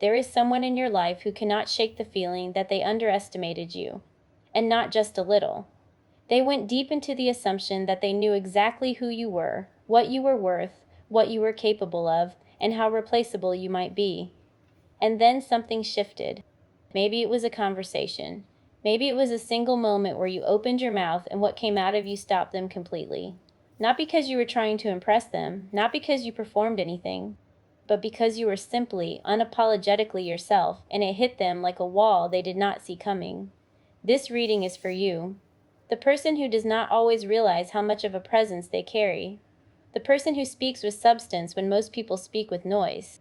There is someone in your life who cannot shake the feeling that they underestimated you. And not just a little. They went deep into the assumption that they knew exactly who you were, what you were worth, what you were capable of, and how replaceable you might be. And then something shifted. Maybe it was a conversation. Maybe it was a single moment where you opened your mouth and what came out of you stopped them completely. Not because you were trying to impress them, not because you performed anything, but because you were simply, unapologetically yourself, and it hit them like a wall they did not see coming. This reading is for you. The person who does not always realize how much of a presence they carry. The person who speaks with substance when most people speak with noise.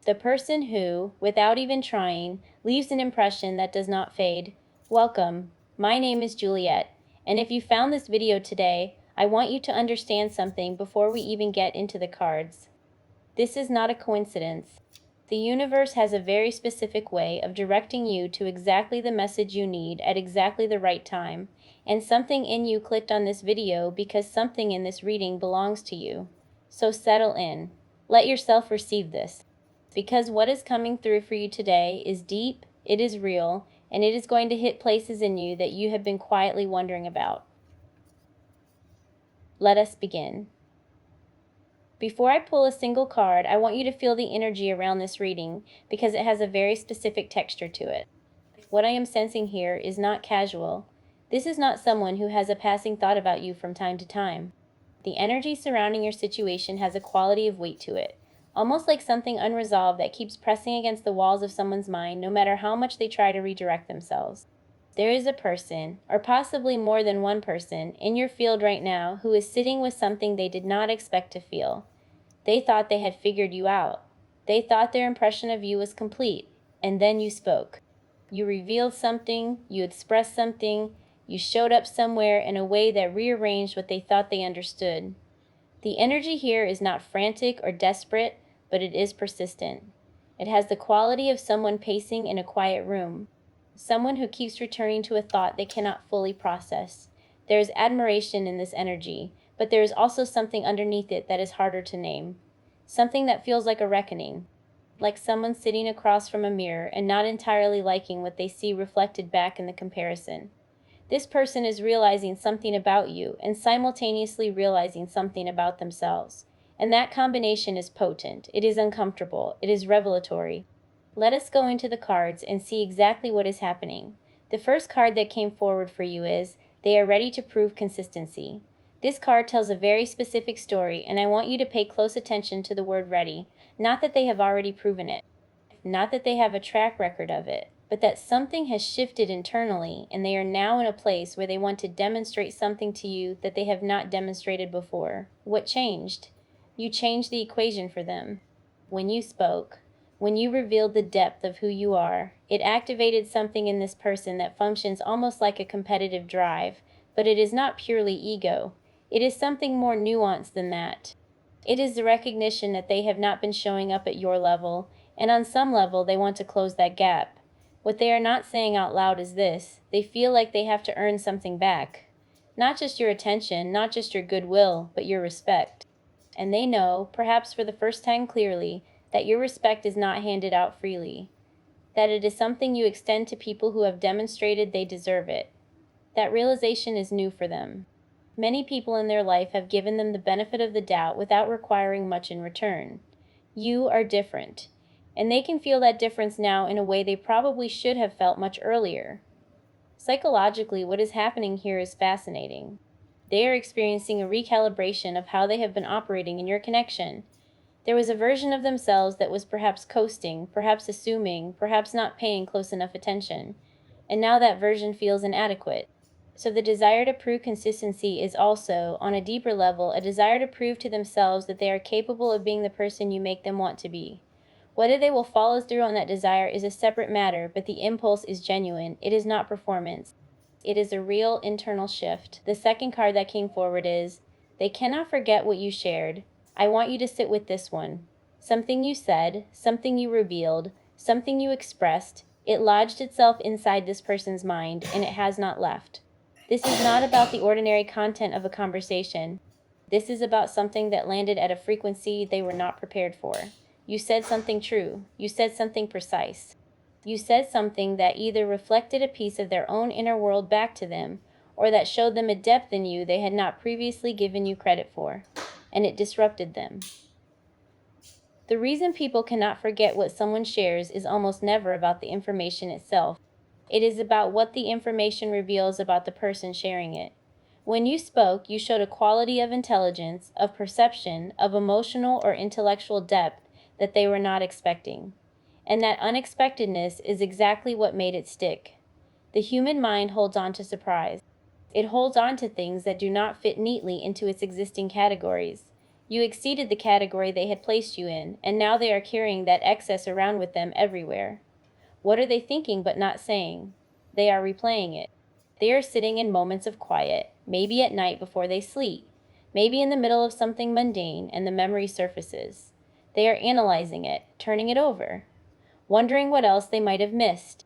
The person who, without even trying, leaves an impression that does not fade. Welcome. My name is Juliet, and if you found this video today, I want you to understand something before we even get into the cards. This is not a coincidence. The universe has a very specific way of directing you to exactly the message you need at exactly the right time, and something in you clicked on this video because something in this reading belongs to you. So settle in. Let yourself receive this. Because what is coming through for you today is deep, it is real, and it is going to hit places in you that you have been quietly wondering about. Let us begin. Before I pull a single card, I want you to feel the energy around this reading because it has a very specific texture to it. What I am sensing here is not casual. This is not someone who has a passing thought about you from time to time. The energy surrounding your situation has a quality of weight to it, almost like something unresolved that keeps pressing against the walls of someone's mind no matter how much they try to redirect themselves. There is a person, or possibly more than one person, in your field right now who is sitting with something they did not expect to feel. They thought they had figured you out. They thought their impression of you was complete, and then you spoke. You revealed something, you expressed something, you showed up somewhere in a way that rearranged what they thought they understood. The energy here is not frantic or desperate, but it is persistent. It has the quality of someone pacing in a quiet room. Someone who keeps returning to a thought they cannot fully process. There is admiration in this energy, but there is also something underneath it that is harder to name. Something that feels like a reckoning. Like someone sitting across from a mirror and not entirely liking what they see reflected back in the comparison. This person is realizing something about you and simultaneously realizing something about themselves. And that combination is potent, it is uncomfortable, it is revelatory. Let us go into the cards and see exactly what is happening. The first card that came forward for you is, they are ready to prove consistency. This card tells a very specific story, and I want you to pay close attention to the word ready. Not that they have already proven it. Not that they have a track record of it, but that something has shifted internally, and they are now in a place where they want to demonstrate something to you that they have not demonstrated before. What changed? You changed the equation for them. When you spoke, when you revealed the depth of who you are, it activated something in this person that functions almost like a competitive drive, but it is not purely ego. It is something more nuanced than that. It is the recognition that they have not been showing up at your level, and on some level they want to close that gap. What they are not saying out loud is this: they feel like they have to earn something back. Not just your attention, not just your goodwill, but your respect. And they know, perhaps for the first time clearly, that your respect is not handed out freely. That it is something you extend to people who have demonstrated they deserve it. That realization is new for them. Many people in their life have given them the benefit of the doubt without requiring much in return. You are different, and they can feel that difference now in a way they probably should have felt much earlier. Psychologically, what is happening here is fascinating. They are experiencing a recalibration of how they have been operating in your connection. There was a version of themselves that was perhaps coasting, perhaps assuming, perhaps not paying close enough attention, and now that version feels inadequate. So the desire to prove consistency is also, on a deeper level, a desire to prove to themselves that they are capable of being the person you make them want to be. Whether they will follow through on that desire is a separate matter, but the impulse is genuine. It is not performance. It is a real internal shift. The second card that came forward is, they cannot forget what you shared. I want you to sit with this one. Something you said, something you revealed, something you expressed, it lodged itself inside this person's mind, and it has not left. This is not about the ordinary content of a conversation. This is about something that landed at a frequency they were not prepared for. You said something true. You said something precise. You said something that either reflected a piece of their own inner world back to them, or that showed them a depth in you they had not previously given you credit for, and it disrupted them. The reason people cannot forget what someone shares is almost never about the information itself. It is about what the information reveals about the person sharing it. When you spoke, you showed a quality of intelligence, of perception, of emotional or intellectual depth that they were not expecting. And that unexpectedness is exactly what made it stick. The human mind holds on to surprise. It holds on to things that do not fit neatly into its existing categories. You exceeded the category they had placed you in, and now they are carrying that excess around with them everywhere. What are they thinking but not saying? They are replaying it. They are sitting in moments of quiet, maybe at night before they sleep, maybe in the middle of something mundane, and the memory surfaces. They are analyzing it, turning it over, wondering what else they might have missed.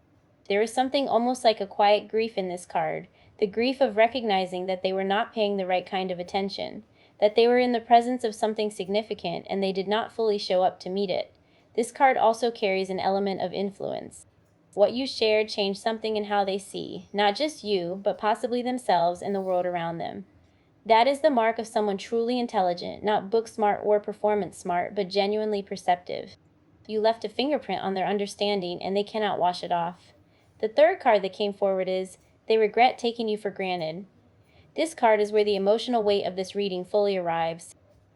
There is something almost like a quiet grief in this card, the grief of recognizing that they were not paying the right kind of attention, that they were in the presence of something significant and they did not fully show up to meet it. This card also carries an element of influence. What you shared changed something in how they see, not just you, but possibly themselves and the world around them. That is the mark of someone truly intelligent, not book smart or performance smart, but genuinely perceptive. You left a fingerprint on their understanding and they cannot wash it off. The third card that came forward is, they regret taking you for granted. This card is where the emotional weight of this reading fully arrives.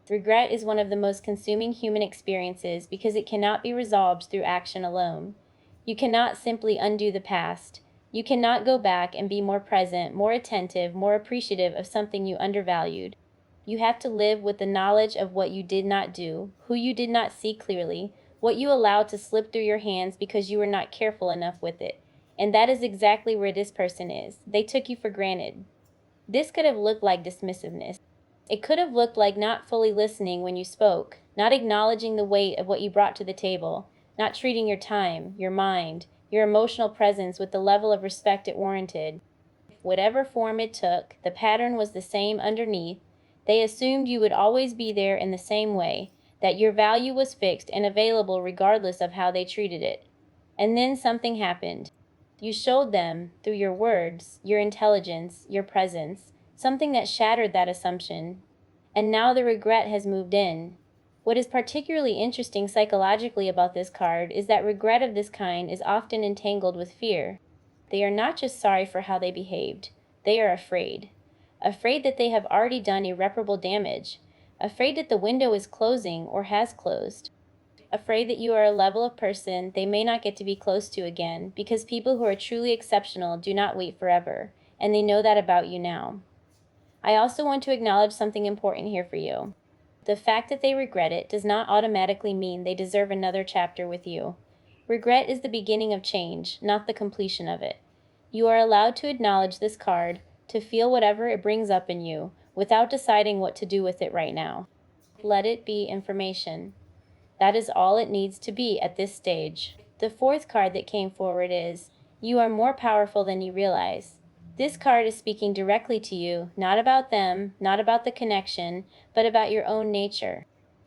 Regret is one of the most consuming human experiences because it cannot be resolved through action alone. You cannot simply undo the past. You cannot go back and be more present, more attentive, more appreciative of something you undervalued. You have to live with the knowledge of what you did not do, who you did not see clearly, what you allowed to slip through your hands because you were not careful enough with it. And that is exactly where this person is. They took you for granted. This could have looked like dismissiveness. It could have looked like not fully listening when you spoke, not acknowledging the weight of what you brought to the table, not treating your time, your mind, your emotional presence with the level of respect it warranted. Whatever form it took, the pattern was the same underneath. They assumed you would always be there in the same way, that your value was fixed and available regardless of how they treated it. And then something happened. You showed them, through your words, your intelligence, your presence, something that shattered that assumption. And now the regret has moved in. What is particularly interesting psychologically about this card is that regret of this kind is often entangled with fear. They are not just sorry for how they behaved. They are afraid. Afraid that they have already done irreparable damage. Afraid that the window is closing or has closed. Afraid that you are a level of person they may not get to be close to again, because people who are truly exceptional do not wait forever, and they know that about you now. I also want to acknowledge something important here for you. The fact that they regret it does not automatically mean they deserve another chapter with you. Regret is the beginning of change, not the completion of it. You are allowed to acknowledge this card, to feel whatever it brings up in you, without deciding what to do with it right now. Let it be information. That is all it needs to be at this stage. The fourth card that came forward is, you are more powerful than you realize. This card is speaking directly to you, not about them, not about the connection, but about your own nature.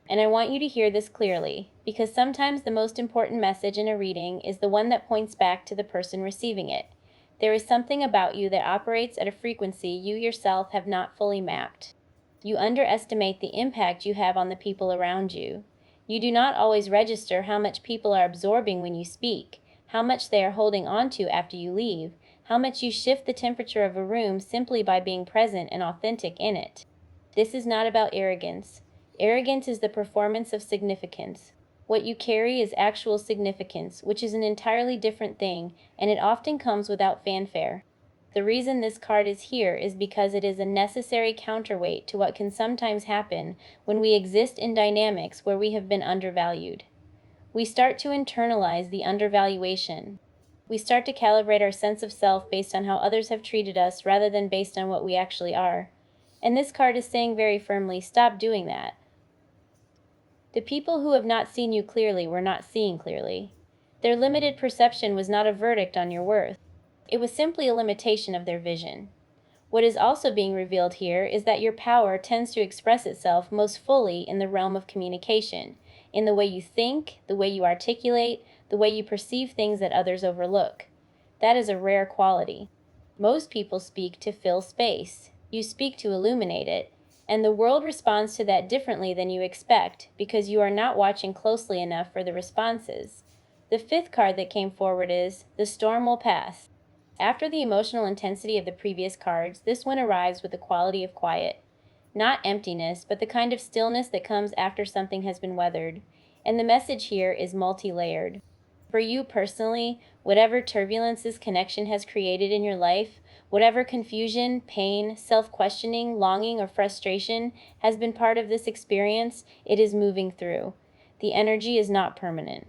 And I want you to hear this clearly, because sometimes the most important message in a reading is the one that points back to the person receiving it. There is something about you that operates at a frequency you yourself have not fully mapped. You underestimate the impact you have on the people around you. You do not always register how much people are absorbing when you speak, how much they are holding on to after you leave, how much you shift the temperature of a room simply by being present and authentic in it. This is not about arrogance. Arrogance is the performance of significance. What you carry is actual significance, which is an entirely different thing, and it often comes without fanfare. The reason this card is here is because it is a necessary counterweight to what can sometimes happen when we exist in dynamics where we have been undervalued. We start to internalize the undervaluation. We start to calibrate our sense of self based on how others have treated us rather than based on what we actually are. And this card is saying very firmly, stop doing that. The people who have not seen you clearly were not seeing clearly. Their limited perception was not a verdict on your worth. It was simply a limitation of their vision. What is also being revealed here is that your power tends to express itself most fully in the realm of communication, in the way you think, the way you articulate, the way you perceive things that others overlook. That is a rare quality. Most people speak to fill space. You speak to illuminate it. And the world responds to that differently than you expect because you are not watching closely enough for the responses. The fifth card that came forward is The Storm Will Pass. After the emotional intensity of the previous cards, this one arrives with a quality of quiet. Not emptiness, but the kind of stillness that comes after something has been weathered. And the message here is multi-layered. For you personally, whatever turbulence this connection has created in your life, whatever confusion, pain, self-questioning, longing, or frustration has been part of this experience, it is moving through. The energy is not permanent.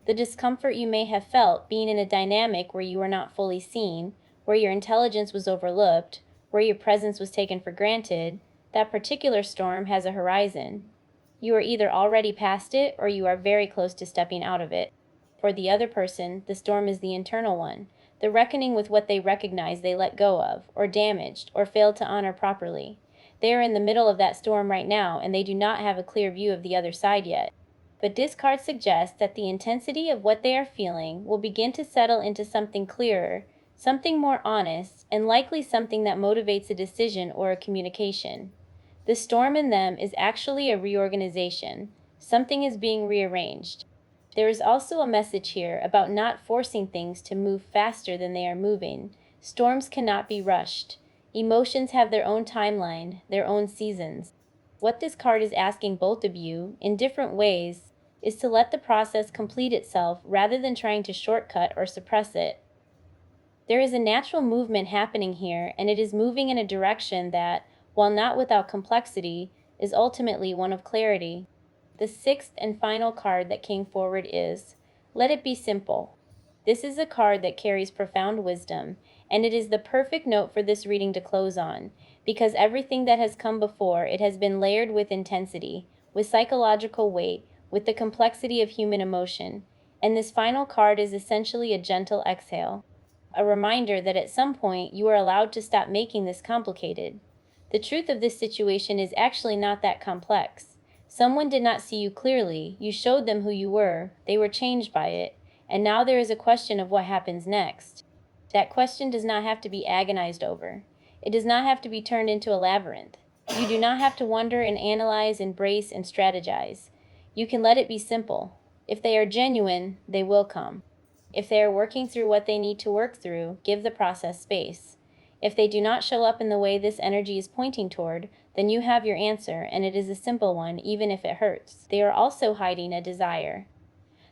The discomfort you may have felt being in a dynamic where you were not fully seen, where your intelligence was overlooked, where your presence was taken for granted, that particular storm has a horizon. You are either already past it or you are very close to stepping out of it. For the other person, the storm is the internal one, the reckoning with what they recognize they let go of, or damaged, or failed to honor properly. They are in the middle of that storm right now, and they do not have a clear view of the other side yet. But this card suggests that the intensity of what they are feeling will begin to settle into something clearer, something more honest, and likely something that motivates a decision or a communication. The storm in them is actually a reorganization. Something is being rearranged. There is also a message here about not forcing things to move faster than they are moving. Storms cannot be rushed. Emotions have their own timeline, their own seasons. What this card is asking both of you, in different ways, is to let the process complete itself rather than trying to shortcut or suppress it. There is a natural movement happening here, and it is moving in a direction that, while not without complexity, is ultimately one of clarity. The sixth and final card that came forward is Let It Be Simple. This is a card that carries profound wisdom, and it is the perfect note for this reading to close on, because everything that has come before it has been layered with intensity, with psychological weight, with the complexity of human emotion, and this final card is essentially a gentle exhale, a reminder that at some point you are allowed to stop making this complicated. The truth of this situation is actually not that complex. Someone did not see you clearly, you showed them who you were, they were changed by it, and now there is a question of what happens next. That question does not have to be agonized over. It does not have to be turned into a labyrinth. You do not have to wonder and analyze and brace and strategize. You can let it be simple. If they are genuine, they will come. If they are working through what they need to work through, give the process space. If they do not show up in the way this energy is pointing toward, then you have your answer, and it is a simple one, even if it hurts. They are also hiding a desire.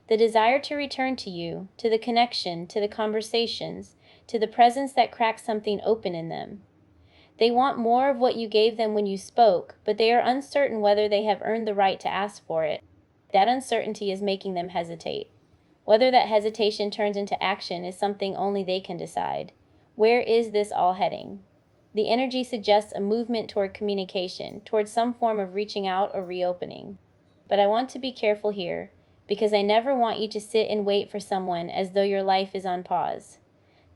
The desire to return to you, to the connection, to the conversations, to the presence that cracks something open in them. They want more of what you gave them when you spoke, but they are uncertain whether they have earned the right to ask for it. That uncertainty is making them hesitate. Whether that hesitation turns into action is something only they can decide. Where is this all heading? The energy suggests a movement toward communication, toward some form of reaching out or reopening. But I want to be careful here, because I never want you to sit and wait for someone as though your life is on pause.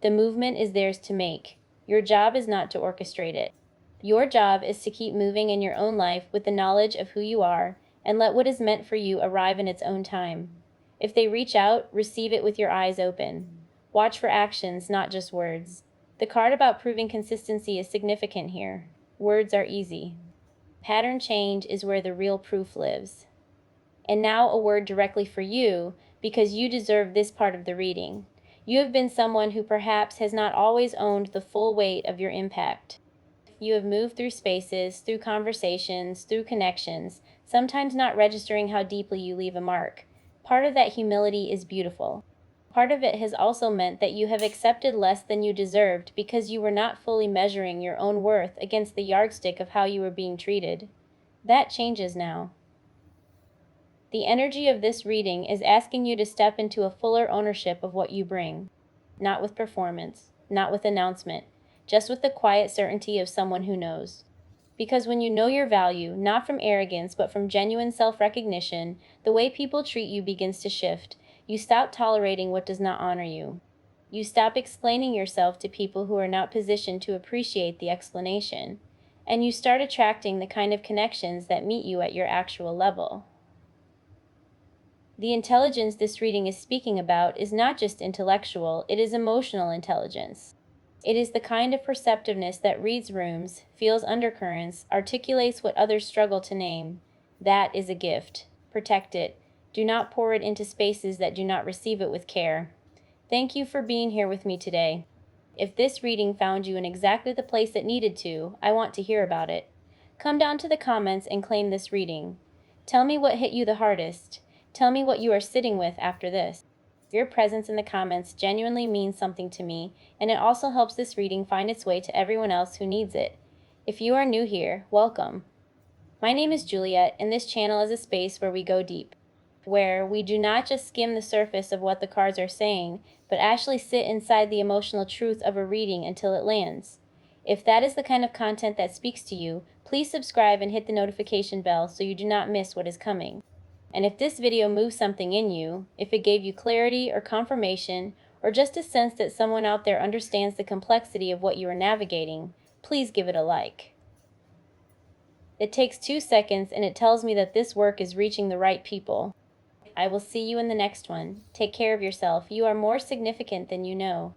The movement is theirs to make. Your job is not to orchestrate it. Your job is to keep moving in your own life with the knowledge of who you are, and let what is meant for you arrive in its own time. If they reach out, receive it with your eyes open. Watch for actions, not just words. The card about proving consistency is significant here. Words are easy. Pattern change is where the real proof lives. And now a word directly for you, because you deserve this part of the reading. You have been someone who perhaps has not always owned the full weight of your impact. You have moved through spaces, through conversations, through connections, sometimes not registering how deeply you leave a mark. Part of that humility is beautiful. Part of it has also meant that you have accepted less than you deserved because you were not fully measuring your own worth against the yardstick of how you were being treated. That changes now. The energy of this reading is asking you to step into a fuller ownership of what you bring. Not with performance, not with announcement, just with the quiet certainty of someone who knows. Because when you know your value, not from arrogance but from genuine self-recognition, the way people treat you begins to shift. You stop tolerating what does not honor you. You stop explaining yourself to people who are not positioned to appreciate the explanation. And you start attracting the kind of connections that meet you at your actual level. The intelligence this reading is speaking about is not just intellectual, it is emotional intelligence. It is the kind of perceptiveness that reads rooms, feels undercurrents, articulates what others struggle to name. That is a gift. Protect it. Do not pour it into spaces that do not receive it with care. Thank you for being here with me today. If this reading found you in exactly the place it needed to, I want to hear about it. Come down to the comments and claim this reading. Tell me what hit you the hardest. Tell me what you are sitting with after this. Your presence in the comments genuinely means something to me, and it also helps this reading find its way to everyone else who needs it. If you are new here, welcome. My name is Juliet, and this channel is a space where we go deep, where we do not just skim the surface of what the cards are saying, but actually sit inside the emotional truth of a reading until it lands. If that is the kind of content that speaks to you, please subscribe and hit the notification bell so you do not miss what is coming. And if this video moves something in you, if it gave you clarity or confirmation, or just a sense that someone out there understands the complexity of what you are navigating, please give it a like. It takes 2 seconds and it tells me that this work is reaching the right people. I will see you in the next one. Take care of yourself. You are more significant than you know.